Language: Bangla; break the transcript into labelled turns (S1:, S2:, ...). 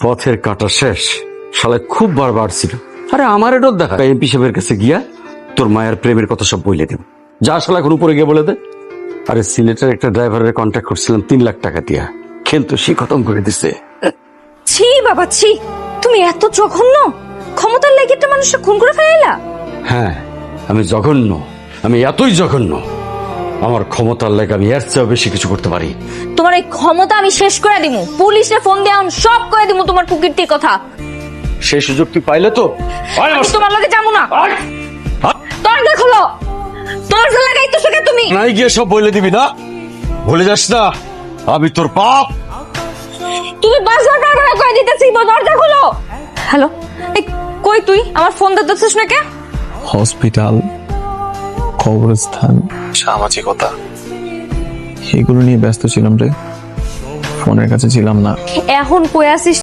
S1: পথের কাটা শেষ, শালা খুব বারবার ছিল। আরে আমার এটাও দেখা এমপি সাহেবের কাছে গিয়া তোর মায়ের প্রেমের কথা সব বলে দেব। যা শালা এখন উপরে গিয়ে বলে দে। আরে সিলেটের একটা ড্রাইভারের কন্ট্যাক্ট করছিলাম 3 লাখ টাকা দিয়া, কিন্তু সে খতম করে দিছে।
S2: ছি বাবা ছি, তুমি এত জঘন্য, ক্ষমতার লাগি একটা মানুষকে খুন করে ফেলাইলা।
S1: হ্যাঁ আমি জঘন্য, আমি এতই জঘন্য, আমার ক্ষমতার লাগে আমি এর চেয়েও বেশি কিছু করতে পারি।
S2: তোমার এই ক্ষমতা আমি শেষ করে দিমু, পুলিশে ফোন দিয়ে সব করে দিমু তোমার কুকীর্তির কথা।
S1: সেই সুযোগ তুই পাইলে তো
S2: আমি তোমার লগে যাবো না। দরজা খোলো, দরজা লাগাইতেছো কে তুমি?
S1: নাই গিয়ে সব বলে দিবি না, ভুলে যাস না আমি তোর বাপ।
S2: তুমি বারবার কই দিতেছি, দরজা খোলো। হ্যালো, এই কই তুই? আমার ফোন দিতেছিস না কে?
S3: হসপিটাল, কবরস্থান, সামাজিকতা এগুলো নিয়ে ব্যস্ত ছিলাম রে, ফোনের কাছে ছিলাম না।
S2: এখন কই আছিস